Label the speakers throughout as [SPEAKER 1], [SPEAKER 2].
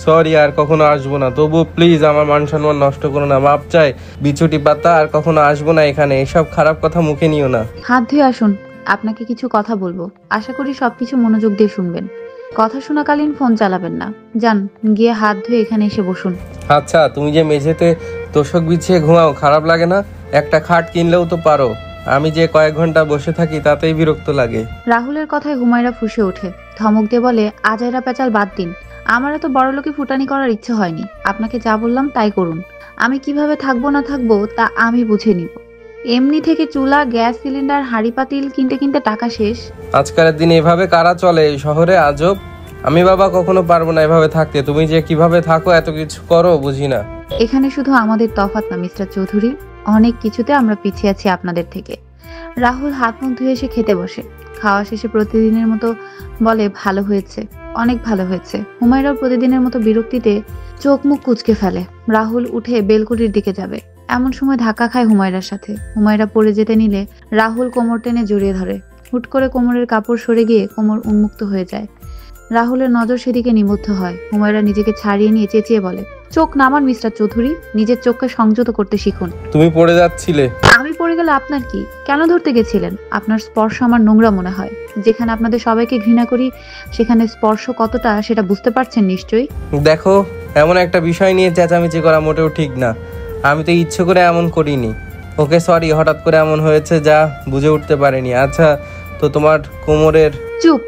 [SPEAKER 1] Sorry, আর কখনো আসবো না। তবু প্লিজ আমার মান সম্মান নষ্ট করো না, মাপ চাই। বিছুটি পাতা, আর কখনো আসবো না এখানে। এসব খারাপ কথা মুখে নিও না।
[SPEAKER 2] হাত ধুয়ে আসুন, আপনাকে কিছু কথা বলবো। আশা করি সবকিছু মনোযোগ দিয়ে শুনবেন। কথা শোনাকালীন ফোন চালাবেন না। যান, গিয়ে হাত ধুয়ে এখানে এসে বসুন।
[SPEAKER 1] আচ্ছা, তুমি যে মেঝেতে তোষক বিছিয়ে ঘুমাও, খারাপ লাগে না? একটা খাট কিনলেও তো পারো। আমি যে কয়েক ঘন্টা বসে থাকি তাতেই বিরক্ত লাগে।
[SPEAKER 2] রাহুলের কথায় হুমায়রা ফুঁসে ওঠে, ধমক দিয়ে বলে, আজাইরা পেঁচাল বাদ দিন। আমার এত বড়লোকি ফুটানি করার ইচ্ছে হয়নি। আপনাকে যা বললাম তাই করুন। আমি কিভাবে থাকবো না থাকবো তা আমি বুঝে নিব। এমনি থেকে চুলা, গ্যাস সিলিন্ডার, হাঁড়ি পাতিল কিনতে কিনতে টাকা শেষ।
[SPEAKER 1] আজকালের দিনে এভাবে কারা চলে এই শহরে? আজব। আমি বাবা কখনো পারবো না এভাবে থাকতে। তুমি যে কিভাবে থাকো, এত কিছু করো, বুঝি না।
[SPEAKER 2] এখানে শুধু আমাদের তফাৎ না মিস্টার চৌধুরী, অনেক কিছুতে আমরা পিছিয়ে আছি আপনাদের থেকে। রাহুল হাত মুখ ধুয়ে এসে খেতে বসে। খাওয়া শেষে প্রতিদিনের মতো বলে, ভালো হয়েছে, অনেক ভালো হয়েছে। হুমায়রাও প্রতিদিনের মতো বিরক্তিতে চোখ মুখ কুঁচকে ফেলে। রাহুল উঠে বেলকুটির দিকে যাবে, এমন সময় ধাক্কা খায় হুমায়রার সাথে। হুমায়রা পড়ে যেতে নিলে রাহুল কোমর টেনে জড়িয়ে ধরে। হুট করে কোমরের কাপড় সরে গিয়ে কোমর উন্মুক্ত হয়ে যায়। রাহুলের নজর সেদিকে নিবদ্ধ হয়। হুমায়রা নিজেকে ছাড়িয়ে নিয়ে চেঁচিয়ে বলে, চোখ নামান মিস্টার চৌধুরী, নিজের চোখকে সংযত করতে শিখুন।
[SPEAKER 1] তুমি পড়ে যাচ্ছিলে।
[SPEAKER 2] আমি পড়ে গেলে আপনার কি? কেন ধরতে গেছিলেন? আপনার স্পর্শ আমার নোংরা মনে হয়। যেখানে আপনাদের সবাইকে ঘৃণা করি সেখানে স্পর্শ কতটা সেটা বুঝতে পারছেন নিশ্চয়ই।
[SPEAKER 1] দেখো, এমন একটা বিষয় নিয়ে চেঁচামেচি করা মোটেও ঠিক না। আমি তো ইচ্ছে করে এমন করিনি। ওকে সরি, হঠাৎ করে এমন হয়েছে যা বুঝে উঠতে পারিনি। আচ্ছা, তো তোমার কোমরের...
[SPEAKER 2] চুপ!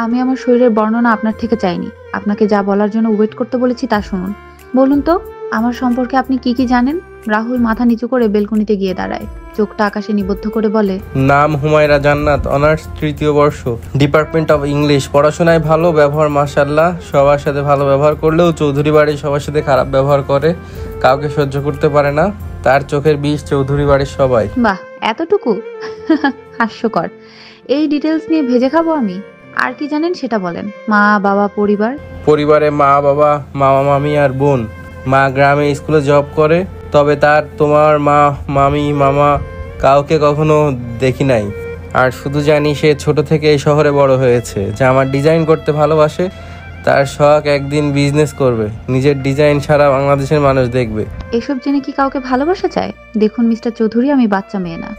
[SPEAKER 2] আমি আমার শরীরের বর্ণনা আপনার থেকে চাইনি। আপনাকে যা বলার জন্য ওয়েট করতে বলেছি তা শুনুন। বলুন তো, আমার সম্পর্কে আপনি কি কি জানেন? রাহুল মাথা নিচু করে বেলকনিতে গিয়ে দাঁড়ায়, চোখটা আকাশে নিবদ্ধ করে বলে,
[SPEAKER 1] নাম হুমায়রা জান্নাত, অনার্স 3য় বর্ষ, ডিপার্টমেন্ট অফ ইংলিশ। পড়াশোনায় ভালো, ব্যবহার মাশাআল্লাহ। সবার সাথে ভালো ব্যবহার করলেও চৌধুরী বাড়ির সবার সাথে খারাপ ব্যবহার করে, কাউকে সহ্য করতে পারে না। তার চোখের বিষ চৌধুরী বাড়ির সবাই।
[SPEAKER 2] বাহ, এতটুকু? হাস্যকর। এই ডিটেলস নিয়ে ভেজে খাবো আমি? আর কি জানেন সেটা বলেন। মা, বাবা, পরিবার?
[SPEAKER 1] পরিবারে মা, বাবা, মামা, মামি আর বোন। মা গ্রামে স্কুলে জব করে, তবে তোমার মা, মামি, মামা কাউকে কখনো দেখি নাই। আর শুধু জানি সে ছোট থেকে এই শহরে বড় হয়েছে, যে আমার ডিজাইন করতে ভালোবাসে। তার শখ একদিন বিজনেস করবে, নিজের ডিজাইন সারা বাংলাদেশের মানুষ দেখবে।
[SPEAKER 2] এসব জেনে কি কাউকে ভালোবাসা চায়? দেখুন মিস্টার চৌধুরী, আমি বাচ্চা মেয়ে না।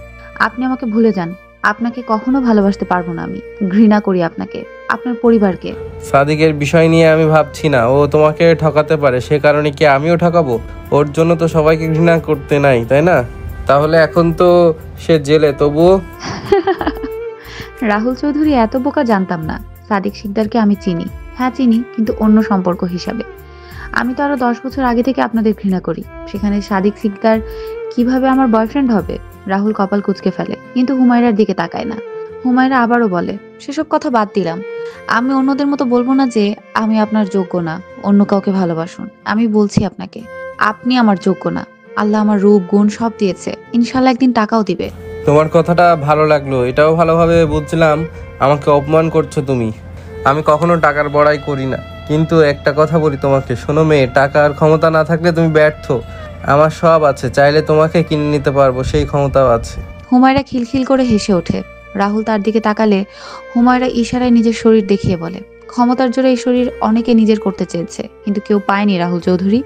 [SPEAKER 2] আপনি আমাকে ভুলে যান। আপনাকে কখনো ভালোবাসতে পারবো না আমি। ঘৃণা করি আপনাকে, আপনার পরিবারকে।
[SPEAKER 1] সাদিকের বিষয় নিয়ে আমি ভাবছি না। ও তোমাকে ঠকাতে পারে, সে কারণে কি আমিও ঠকাবো? ওর জন্য তো সবাইকে ঘৃণা করতে নাই, তাই না? তাহলে এখন তো সে জেলে, তবুও...
[SPEAKER 2] রাহুল চৌধুরী এত বোকা জানতাম না। সাদিক শিকদারকে আমি চিনি, হ্যাঁ চিনি, কিন্তু অন্য সম্পর্ক হিসাবে। আমি তো আরো 10 বছর আগে থেকে আপনাদের ঘৃণা করি। সেখানে সাদিক শিকদার কিভাবে আমার বয়ফ্রেন্ড হবে? রাহুল কপাল কুঁচকে ফেলে, কিন্তু হুমায়রার দিকে তাকায় না। হুমায়রা আবারও বলে, সেসব কথা বাদ দিলাম। আমি অন্যদের মতো বলবো না যে আমি আপনার যোগ্য না অন্য কাউকে ভালোবাসুন। আমি বলছি আপনাকে, আপনি আমার যোগ্য না। আল্লাহ আমার রূপ গুণ সব দিয়েছে, ইনশাল্লাহ একদিন টাকাও দিবে।
[SPEAKER 1] তোমার কথাটা ভালো লাগলো, এটাও ভালোভাবে বুঝলাম আমাকে অপমান করছো তুমি। আমি কখনো টাকার বড়াই করি না, কিন্তু একটা কথা বলি তোমাকে, শোনো মেয়ে, টাকার ক্ষমতা না থাকলে তুমি ব্যর্থ। আমার সব আছে, চাইলে তোমাকে কিনে নিতে পারবো, সেই ক্ষমতাও আছে।
[SPEAKER 2] হুমায়রা খিলখিল করে হেসে ওঠে। রাহুল তার দিকে তাকালে হুমায়রা ইশারায় নিজের শরীর দেখিয়ে বলে, ক্ষমতার জোরে এই শরীর অনেকে নিজের করতে চেয়েছে, কিন্তু কেউ পায়নি রাহুল চৌধুরী।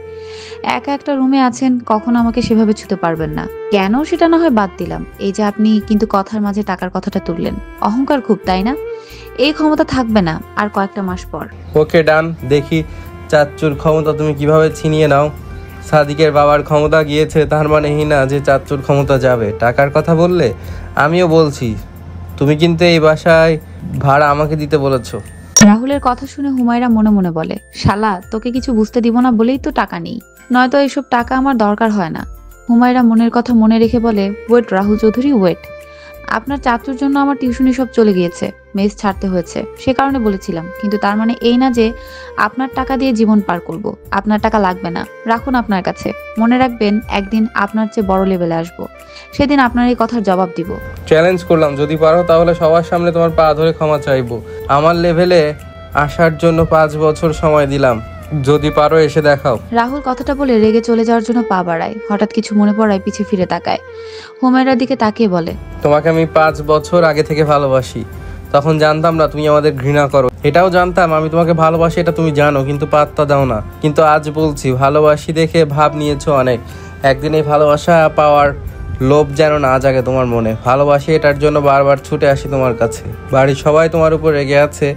[SPEAKER 2] একা একটা রুমে আছেন, কখনো আমাকে সেভাবে ছুতে পারবেন না। কেন সেটা না হয় বাদ দিলাম, এই যে আপনি কিন্তু কথার মাঝে টাকার কথাটা তুললেন। অহংকার খুব, তাই না? এই ক্ষমতা থাকবে না আর কয়েকটা মাস পর।
[SPEAKER 1] ওকে ডান, দেখি চাচ্চুর ক্ষমতা তুমি কিভাবে ছিনিয়ে নাও। সাদিকের বাবার ক্ষমতা গিয়েছে, তার মানে এই না যে চাচ্চুর ক্ষমতা যাবে। টাকার কথা বললে আমিও বলছি, তুমি কিন্তু এই বাসায় ভাড়া আমাকে দিতে বলেছো।
[SPEAKER 2] রাহুলের কথা শুনে হুমায়রা মনে মনে বলে, শালা, তোকে কিছু বুঝতে দিব না বলেই তো টাকা নেই, নয়তো এসব টাকা আমার দরকার হয় না। হুমায়রা মনের কথা মনে রেখে বলে, ওয়েট রাহুল চৌধুরী, ওয়েট। আপনার চাচুর জন্য আমার টিউশনি সব চলে গিয়েছে, মেস ছাড়তে হয়েছে, সে কারণে বলেছিলাম। কিন্তু তার মানে এই না যে আপনার টাকা দিয়ে জীবন পার করব। আপনার টাকা লাগবে না, রাখুন আপনার কাছে। মনে রাখবেন, একদিন আপনার চেয়ে বড় লেভেলে আসবো, সেদিন আপনার এই কথার জবাব দিব।
[SPEAKER 1] চ্যালেঞ্জ করলাম, যদি পারো তাহলে সবার সামনে তোমার পা ধরে ক্ষমা চাইবো। আমার লেভেলে আসার জন্য 5 বছর সময় দিলাম, যদি পারো এসে দেখাও।
[SPEAKER 2] রাহুল কথাটা বলে রেগে চলে যাওয়ার জন্য পা বাড়ায়। হঠাৎ কিছু মনে পড়ায় পিছে ফিরে তাকায়। হুমায়রার দিকে তাকিয়ে বলে,
[SPEAKER 1] তোমাকে আমি 5 বছর আগে থেকে ভালোবাসি, তখন জানতাম না তুমি আমাদের ঘৃণা করো, এটাও জানতাম আমি তোমাকে ভালোবাসি, এটা তুমি জানো কিন্তু পাত্তা দাও না। কিন্তু আজ বলছি ভালোবাসি দেখে ভাব নিয়েছো অনেক, একদিন এই ভালোবাসা পাওয়ার লোভ যেন না জাগে তোমার মনে। ভালোবাসি এটার জন্য বারবার ছুটে আসি তোমার কাছে। বাড়ির সবাই তোমার উপর রেগে আছে,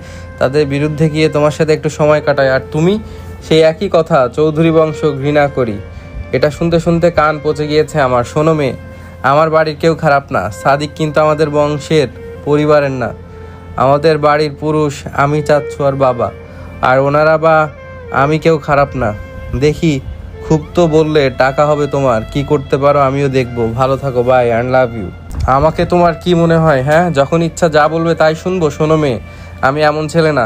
[SPEAKER 1] তাদের বিরুদ্ধে গিয়ে তোমার সাথে একটু সময় কাটায়, আর তুমি সেই একই কথা, চৌধুরী বংশ ঘৃণা করি। এটা শুনতে শুনতে কান পচে গিয়েছে আমার। শোনো মেয়ে, আমার বাড়ির কেউ খারাপ না, সাদিক কিন্তু আমাদের বংশের পরিবারের না, আমাদের বাড়ির পুরুষ আমি, চাচ্ছু আর বাবা, আর ওনারা বা আমি কেউ খারাপ না। দেখি খুব তো বললে টাকা হবে তোমার, কি করতে পারো আমিও দেখবো। ভালো থাকো, বাই অ্যান্ড লাভ ইউ। আমাকে তোমার কি মনে হয়? হ্যাঁ, যখন ইচ্ছা যা বলবে তাই শুনবো? শোনো মেয়ে, আমি এমন ছেলে না,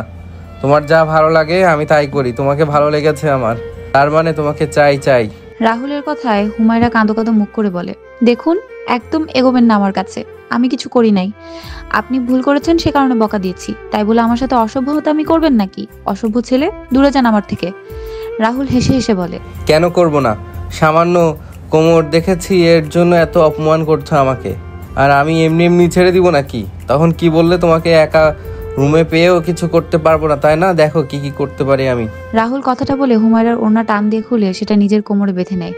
[SPEAKER 1] তোমার যা ভালো লাগে আমি তাই করি। তোমাকে ভালো লেগেছে আমার, তার মানে তোমাকে চাই চাই।
[SPEAKER 2] রাহুলের কথায় হুমায়রা কাঁদো কাঁদো মুখ করে বলে, দেখুন একদম এগোবেন না আমার কাছে, আমি কিছু করি নাই। আপনি ভুল করেছেন সে কারণে বকা দিয়েছি, তাই বলে আমার সাথে অসভ্যতা আমি করবেন নাকি? অসভ্য ছেলে, দূরে যান আমার থেকে। রাহুল হেসে হেসে বলে,
[SPEAKER 1] কেন করব না? সামান্য কোমর দেখেছি এর জন্য এত অপমান করছো আমাকে, আর আমি এমনি এমনি ছেড়ে দিব নাকি? তখন কি বললে তোমাকে একা রুমে পেয়েও কিছু করতে পারবো না, তাই না? দেখো কি কি করতে পারি আমি।
[SPEAKER 2] রাহুল কথাটা বলে হুমায়রার ওড়না টান দিয়ে খুলে সেটা নিজের কোমরে বেঁধে নেয়।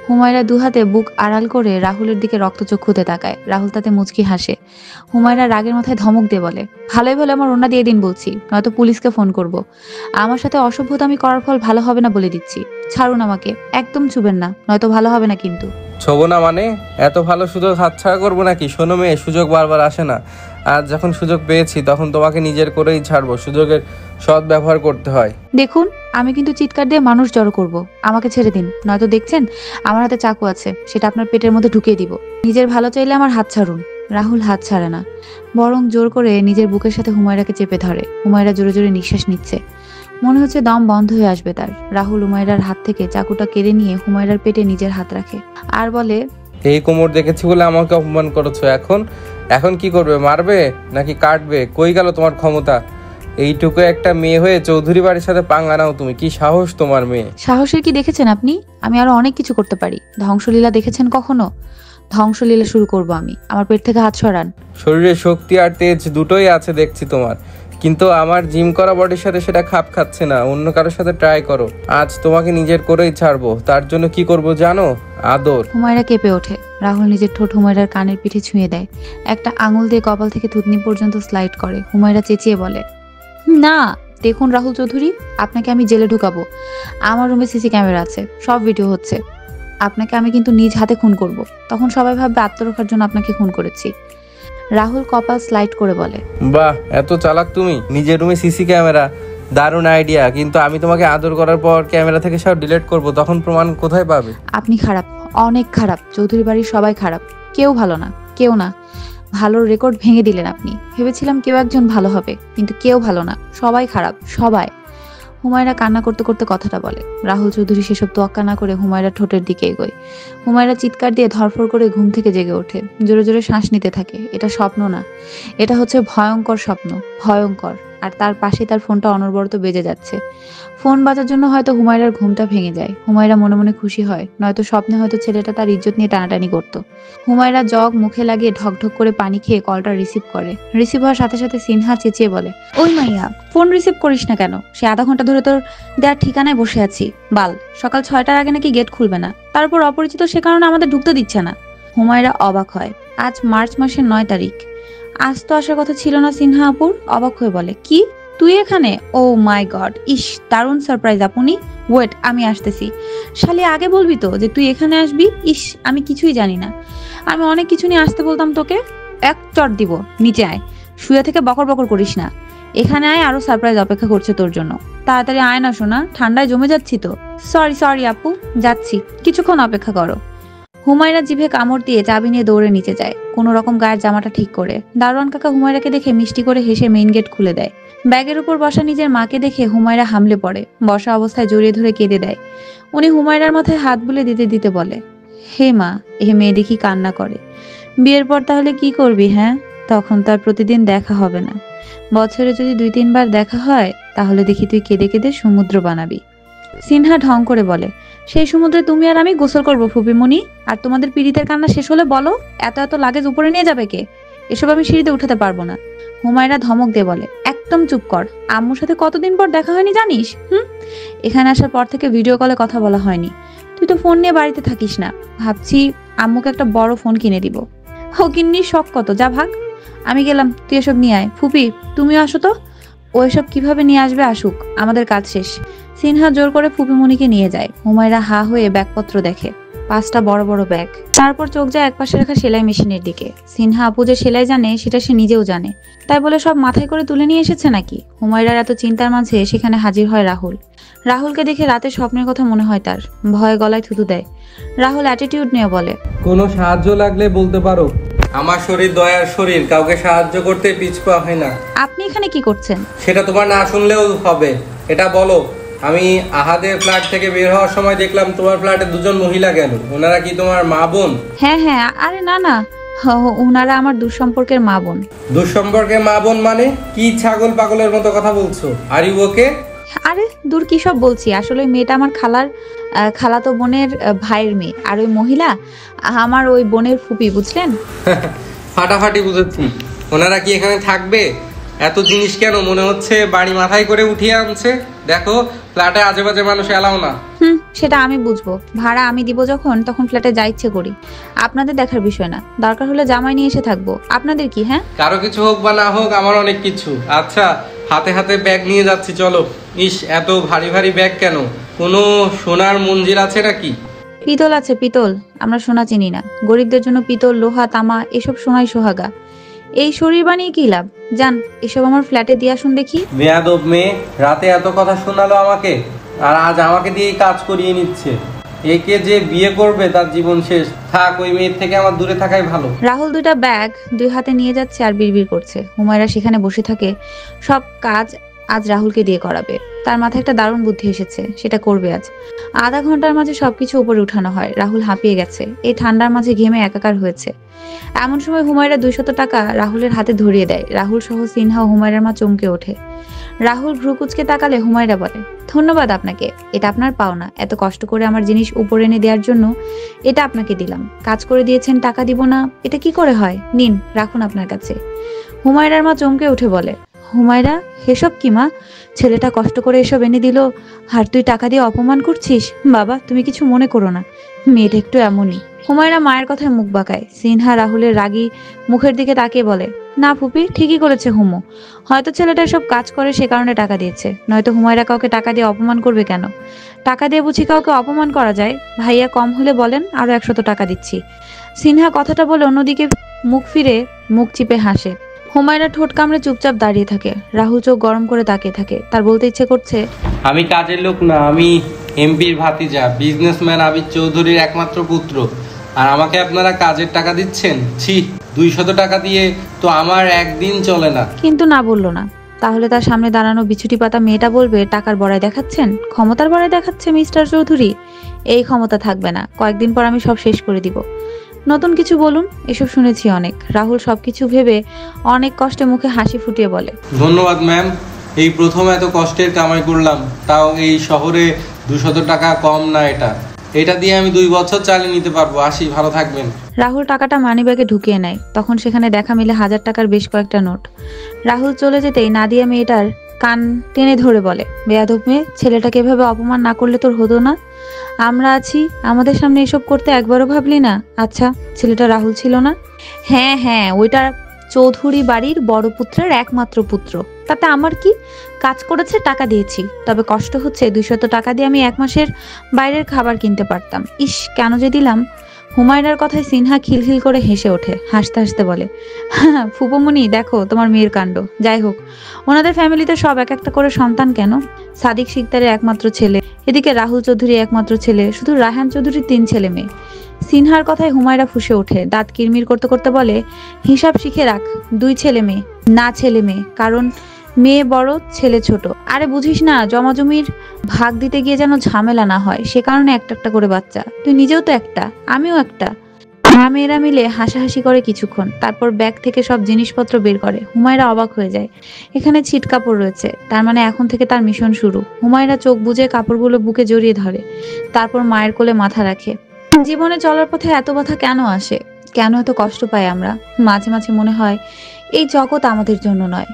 [SPEAKER 2] হুমায়রা দুহাতে বুক আড়াল করে রাহুলের দিকে রক্তচক্ষুতে তাকায়। রাহুল তাতে মুচকি হাসে। হুমায়রা রাগের মাথায় ধমক দিয়ে বলে, ভালোই ভালো আমার ওড়না দিয়ে দিন বলছি, নয়তো পুলিশকে ফোন করব। আমার সাথে অসভ্যতামি করার ফল ভালো হবে না বলে দিচ্ছি। ছাড়ুন আমাকে, একদম ছুবেন না, নয়তো ভালো হবে না কিন্তু।
[SPEAKER 1] ছোবো না মানে? এত ভালো সুযোগ হাতছাড়া করবো নাকি? শোনো মেয়ে, সুযোগ বারবার আসে না, আর যখন সুযোগ পেয়েছি তখন তোমাকে নিজের করেই ছাড়বো। সুযোগের সৎ ব্যবহার করতে হয়।
[SPEAKER 2] দেখুন, আমি কিন্তু চিৎকার দিয়ে মানুষ জড়ো করব। আমাকে ছেড়ে দিন, নয়তো দেখছেন আমার হাতে চাকু আছে, সেটা আপনার পেটের মধ্যে ঢুকিয়ে দিব। নিজের ভালো চাইলে আমার হাত ছাড়ুন। রাহুল হাত ছাড়ে না, বরং জোর করে নিজের বুকের সাথে হুমায়রাকে চেপে ধরে। হুমায়রা জোরে জোরে নিঃশ্বাস নিচ্ছে, মনে হচ্ছে দম বন্ধ হয়ে আসবে তার। রাহুল হুমায়রার হাত থেকে চাকুটা কেড়ে নিয়ে হুমায়রার পেটে নিজের হাত রাখে আর বলে,
[SPEAKER 1] এই কোমর দেখেছি বলে আমাকে অপমান করেছো, এখন এখন কি করবে? মারবে নাকি কাটবে? কই গেল তোমার ক্ষমতা? এইটুকু একটা মেয়ে হয়ে চৌধুরী বাড়ির সাথে পাঙ্গা নাও তুমি? কি সাহস তোমার মেয়ে!
[SPEAKER 2] সাহসের কি দেখেছেন আপনি? আমি আরো অনেক কিছু করতে পারি। ধ্বংসলীলা দেখেছেন কখনো? ধ্বংসলীলা শুরু করব আমি। আমার পেট থেকে হাত সরান।
[SPEAKER 1] শরীরে শক্তি আর তেজ দুটোই আছে দেখছি তোমার, কিন্তু আমার জিম করা বডির সাথে সেটা খাপ খাচ্ছে না। অন্য কারোর সাথে ট্রাই করো, আজ তোমাকে নিজের করেই ছাড়বো। তার জন্য কি করব জানো? আদর।
[SPEAKER 2] হুমায়রা কেঁপে ওঠে। রাহুল নিজের ঠোঁট হুমায়রার কানের পিঠে ছুঁয়ে দেয়, একটা আঙুল দিয়ে কপাল থেকে থুতনি পর্যন্ত স্লাইড করে। হুমায়রা চেঁচিয়ে বলে, না। দেখুন রাহুল চৌধুরী, আপনাকে আমি জেলে ঢুকাবো। আমার রুমে সিসি ক্যামেরা আছে, সব ভিডিও হচ্ছে। আপনাকে আমি কিন্তু নিজ হাতে খুন করব। তখন সবাই ভাববে আত্মরক্ষার জন্য আপনাকে খুন করেছি। রাহুল কপাল স্লাইড করে বলে,
[SPEAKER 1] বাহ, এত চালাক তুমি! নিজের রুমে সিসি ক্যামেরা, দারুণ আইডিয়া। কিন্তু আমি তোমাকে আদর করার পর ক্যামেরা থেকে সব ডিলিট করব, তখন প্রমাণ কোথায় পাবে?
[SPEAKER 2] আপনি খারাপ, অনেক খারাপ। চৌধুরী বাড়ির সবাই খারাপ, কেউ ভালো না, কেউ না। ভালোর রেকর্ড ভেঙে দিলেন আপনি। ভেবেছিলাম কেউ একজন ভালো হবে, কিন্তু কেউ ভালো না, সবাই খারাপ, সবাই। হুমায়রা কান্না করতে করতে কথাটা বলে। রাহুল চৌধুরী সেসব তোয়াক্কা না করে হুমায়রা ঠোঁটের দিকে এগোয়। হুমায়রা চিৎকার দিয়ে ধরফর করে ঘুম থেকে জেগে ওঠে, জোরে জোরে শ্বাস নিতে থাকে। এটা স্বপ্ন না, এটা হচ্ছে ভয়ঙ্কর স্বপ্ন, ভয়ঙ্কর। আর তার পাশে তার ফোনটা অনবরত বেজে যাচ্ছে। ফোন বাজার জন্য হয়তো হুমায়রার ঘুমটা ভেঙে যায়। হুমায়রা মনে মনে খুশি হয়, নয়তো স্বপ্নে হয়তো ছেলেটা তার ইজ্জত নিয়ে টানাটানি করত। হুমায়রা জগ মুখে লাগিয়ে ঢকঢক করে পানি খেয়ে কলটা রিসিভ করে। রিসিভ হওয়ার সাথে সাথে সিনহা চেঁচিয়ে বলে, ওই মাইয়া, ফোন রিসিভ করিস না কেন? সে আধা ঘন্টা ধরে তোর দেওয়ার ঠিকানায় বসে আছি। বাল, সকাল 6টার আগে নাকি গেট খুলবে না, তারপর অপরিচিত সে কারণে আমাদের ঢুকতে দিচ্ছে না। হুমায়রা অবাক হয়। আজ মার্চ মাসের 9 তারিখ। আজ তো আসার কথা ছিল না সিনহা আপুর। অবাক হয়ে বলে, কি তুই এখানে? ও মাই গড, ইস দারুণ সারপ্রাইজ আপনি। ওয়েট, আমি আসতেছি। শালি আগে বলবি তো যে তুই এখানে আসবি। ইস, আমি কিছুই জানি না। আমি অনেক কিছু নিয়ে আসতে বলতাম তোকে। এক চট দিব, নিচে আয়। শুয়ে থেকে বকর বকর করিস না। এখানে আয়, আরো সারপ্রাইজ অপেক্ষা করছে তোর জন্য। তাড়াতাড়ি আয় না সোনা, ঠান্ডায় জমে যাচ্ছি তো। সরি সরি আপু, যাচ্ছি, কিছুক্ষণ অপেক্ষা করো। হুমায়রা জিভে কামড় দিয়ে চাবি নিয়ে দৌড়ে নিচে যায়, কোনো রকম গায়ের জামাটা ঠিক করে। দারোয়ান কাকা হুমায়রাকে দেখে মিষ্টি করে হেসে মেইন গেট খুলে দেয়। ব্যাগের উপর বসা নিজের মাকে দেখে হুমায়রা হামলে পড়ে, বসা অবস্থায় জড়িয়ে ধরে কেঁদে দেয়। উনি হুমায়রার মাথায় হাত বুলে দিতে দিতে বলে, হে মা, এ মেয়ে দেখি কান্না করে। বিয়ের পর তাহলে কি করবি? হ্যাঁ, তখন তার প্রতিদিন দেখা হবে না। বছরে যদি 2-3 বার দেখা হয়, তাহলে দেখি তুই কেঁদে কেঁদে সমুদ্র বানাবি। সিনহা ঢং করে বলে, সেই সমুদ্রে তুমি আর আমি গোসল করবো ফুপিমণি। আর তোমাদের পীড়িতের কান্না শেষ হলে বলো, এত এত লাগেজ উপরে নিয়ে যাবে কে? এসব আমি সিঁড়িতে উঠাতে পারবো না। হুমায়রা ধমক দিয়ে বলে, একদম চুপ কর। আম্মুর সাথে কতদিন পর দেখা হয়নি জানিস? এখানে আসার পর থেকে ভিডিও কলে কথা বলা হয়নি। তুই তো ফোন নিয়ে বাড়িতে থাকিস না। ভাবছি আম্মুকে একটা বড় ফোন কিনে দিব। কিন্নির শখ কত, যা ভাগ। আমি গেলাম, তুই এসব নিয়ে আয়। ফুপি তুমিও আসো তো। ও এসব কিভাবে নিয়ে আসবে, আসুক, আমাদের কাজ শেষ। সিনহা জোর করে ফুপিমণিকে নিয়ে যায়। হুমায়রা হা হয়ে ব্যাগপত্র দেখে, 5টা বড় বড় ব্যাগ। তারপর চোখ যায় একপাশে রাখা সেলাই মেশিনের দিকে। সিনহা আপু যে সেলাই জানে সেটা সে নিজেও জানে, তাই বলে সব মাথায় করে তুলে নিয়ে এসেছে নাকি? হুমায়রার এত চিন্তার মাঝে সেখানে হাজির হয় রাহুল। রাহুলকে দেখে রাতে স্বপ্নের কথা মনে হয় তার। ভয়ে গলায় থুতু দেয়। রাহুল অ্যাটিটিউড নিয়ে বলে,
[SPEAKER 1] কোনো সাহায্য লাগলে বলতে পারো। আমার শরীর দয়ার শরীর, কাউকে সাহায্য করতে পিছপা হয় না।
[SPEAKER 2] আপনি এখানে কি করছেন?
[SPEAKER 1] সেটা তোমার না শুনলেও হবে। এটা বলো, আমি আহাদের ফ্ল্যাট থেকে বের হওয়ার সময় দেখলাম তোমার ফ্ল্যাটে দুজন মহিলা গেল। ওনারা কি তোমার মা বোন?
[SPEAKER 2] হ্যাঁ হ্যাঁ, আরে না না, ওনারা আমার দুঃসম্পর্কের মা বোন।
[SPEAKER 1] দুঃসম্পর্কে মা বোন মানে কি ছাগল পাগলের মতো কথা বলছো? Are you okay?
[SPEAKER 2] আরে দূর, কি সব বলছি, আসলে ওই মেয়েটা আমার খালাতো বোনের ভাইয়ের মেয়ে। আর ওই মহিলা আমার ওই বোনের ফুপি, বুঝলেন?
[SPEAKER 1] ফাটাফাটি বুঝেছি। ওনারা কি এখানে থাকবে? এত জিনিস কেন? মনে হচ্ছে বাড়ি মাথায় করে উঠিয়ে আনছে। দেখো, ফ্ল্যাটে আজে বাজে মানুষ এলাও না।
[SPEAKER 2] সেটা আমি বুঝবো, ভাড়া আমি দিব যখন, তখন ফ্ল্যাটে যা ইচ্ছে করি। আপনাদের দেখার বিষয় না। দরকার হলে জামাই নিয়ে এসে থাকবো। আপনাদের কি? হ্যাঁ,
[SPEAKER 1] কারো কিছু হোক বা না হোক, আমার অনেক কিছু। আচ্ছা, হাতে হাতে ব্যাগ নিয়ে যাচ্ছি, চলো। ইস, এত ভারী ভারী ব্যাগ কেন? কোনো সোনার মঞ্জিল আছে নাকি?
[SPEAKER 2] পিতল আছে, পিতল। আমরা সোনা চিনি না। গরিবদের জন্য পিতল, লোহা, তামা এসব সোনাই সোহাগা। এই শরীর বানিয়ে কি লাভ? যান, এসব আমার ফ্ল্যাটে দিয়ে আসুন দেখি।
[SPEAKER 1] বেয়াদব মেয়ে, রাতে এত কথা শোনালো আমাকে, আর আজ আমাকে দিয়ে কাজ করিয়ে নিচ্ছে। একে যে বিয়ে করবে তার জীবন শেষ। থাক, ওই মেয়ের থেকে আমার দূরে থাকাই ভালো।
[SPEAKER 2] রাহুল 2টা ব্যাগ 2 হাতে নিয়ে যাচ্ছে আর বিড়বিড় করছে। হুমায়রা সেখানে বসে থাকে। সব কাজ আজ রাহুলকে দিয়ে করাবে। তার মাথায় একটা দারুণ বুদ্ধি এসেছে, সেটা করবে আজ। আধা ঘন্টার মাঝে সবকিছু উপরে উঠানো হয়। রাহুল হাঁপিয়ে গেছে, এই ঠান্ডার মাঝে ঘেমে একাকার হয়েছে। এমন সময় হুমায়রা 200 টাকা রাহুলের হাতে ধরিয়ে দেয়। রাহুল সহ সিনহা ও হুমায়রার মা চমকে ওঠে। রাহুল ভ্রু কুচকে তাকালে হুমায়রা বলে, ধন্যবাদ আপনাকে, এটা আপনার পাওনা। এত কষ্ট করে আমার জিনিস উপরে এনে দেওয়ার জন্য এটা আপনাকে দিলাম। কাজ করে দিয়েছেন, টাকা দিব না, এটা কি করে হয়? নিন, রাখুন আপনার কাছে। হুমায়রার মা চমকে উঠে বলে, হুমায়রা, এসব কি মা? ছেলেটা কষ্ট করে এসব এনে দিল, আর তুই টাকা দিয়ে অপমান করছিস? বাবা, তুমি কিছু মনে করো না, মেয়েটা একটু এমনই। হুমায়রা মায়ের কথায় মুখ বাঁকায়। সিনহা রাহুলের রাগী মুখের দিকে তাকিয়ে বলে, না ফুপি, ঠিকই করেছে হুমু। হয়তো ছেলেটা সব কাজ করে সে কারণে টাকা দিয়েছে, নয়তো হুমায়রা কাউকে টাকা দিয়ে অপমান করবে কেন? টাকা দিয়ে বুঝি কাউকে অপমান করা যায়? ভাইয়া কম হলে বলেন, আরো 100 টাকা দিচ্ছি। সিনহা কথাটা বলে অন্যদিকে মুখ ফিরে মুখ চিপে হাসে। হুমায়রা ঠোঁট কামড়ে চুপচাপ দাঁড়িয়ে থাকে। রাহুল চোখ গরম করে তাকিয়ে থাকে। তার বলতে ইচ্ছে করছে,
[SPEAKER 1] আমি কাজের লোক না, আমি এমপির ভাতিজা, বিজনেসম্যান আবির চৌধুরীর একমাত্র পুত্র। আর আমাকে আপনারা কাজের টাকা দিচ্ছেন? ছি, 200 টাকা দিয়ে তো আমার একদিন চলে না।
[SPEAKER 2] কিন্তু না বলল না। তাহলে তার সামনে দাঁড়ানো বিছুটি পাতা মেয়েটা বলবে টাকার বড়াই দেখাচ্ছেন, ক্ষমতার বড়াই দেখাচ্ছে মিস্টার চৌধুরী। এই ক্ষমতা থাকবে না, কয়েকদিন পর আমি সব শেষ করে দিব। নতুন কিছু বলুন, এসব শুনেছি অনেক। রাহুল সবকিছু ভেবে অনেক কষ্টে মুখে হাসি ফুটিয়ে বলে,
[SPEAKER 1] ধন্যবাদ ম্যাম, এই প্রথম এত কষ্টের কামাই করলাম, তাও এই শহরে 200 টাকা কম না। এটা দিয়ে আমি 2 বছর চালিয়ে নিতে পারবো। আসি, ভালো থাকবেন।
[SPEAKER 2] রাহুল টাকাটা মানিব্যাগে ঢুকিয়ে নেয়। তখন সেখানে দেখা মিলে 1000 টাকার বেশ কয়েকটা নোট। রাহুল চলে যেতেই নাদিয়া মেয়েটার কান টেনে ধরে বলে, বেয়াদব মেয়ে, ছেলেটাকে এভাবে অপমান না করলে তোর হতো না? আমরা আছি, আমাদের সামনে এসব করতে একবারও ভাবলি না? আচ্ছা, ছেলেটা রাহুল ছিল না? হ্যাঁ হ্যাঁ, ওইটা চৌধুরী বাড়ির বড় পুত্রের একমাত্র পুত্র। তাতে আমার কি? কাজ করেছে, টাকা দিয়েছি। তবে কষ্ট হচ্ছে, 200 টাকা দিয়ে আমি 1 মাসের বাইরের খাবার কিনতে পারতাম। ইস, কেন যে দিলাম। হুমায়রার কথায় সিনহা খিলখিল করে হেসে ওঠে। হাসতে হাসতে বলে, ফুপমনি, দেখো তোমার মেয়ের কাণ্ড। যাই হোক, ওনাদের ফ্যামিলিতে সব এক একটা করে সন্তান কেন? সাদিক শিকদারের একমাত্র ছেলে, এদিকে রাহুল চৌধুরী একমাত্র ছেলে, শুধু রায়হান চৌধুরীর 3 ছেলে মেয়ে। সিনহার কথায় হুমায়রা ফুঁসে ওঠে। দাঁত কিরমির করতে করতে বলে, হিসাব শিখে রাখ, 2 ছেলে মেয়ে, না ছেলে মেয়ে, কারণ মেয়ে বড় ছেলে ছোট। আরে বুঝিস না, জমাজমির ভাগ দিতে গিয়ে যেন ঝামেলা না হয়, সে কারণে একটা একটা করে বাচ্চা। তুই নিজেও তো একটা, আমিও একটা। মা মেয়েরা মিলে হাসাহাসি করে কিছুক্ষণ, তারপর ব্যাগ থেকে সব জিনিসপত্র বের করে। হুমায়রা অবাক হয়ে যায়। এখানে ছিট কাপড় রয়েছে, তার মানে এখন থেকে তার মিশন শুরু। হুমায়রা চোখ বুজে কাপড়গুলো বুকে জড়িয়ে ধরে, তারপর মায়ের কোলে মাথা রাখে। জীবনে চলার পথে এত ব্যথা কেন আসে? কেন এত কষ্ট পাই আমরা? মাঝে মাঝে মনে হয় এই জগৎ আমাদের জন্য নয়।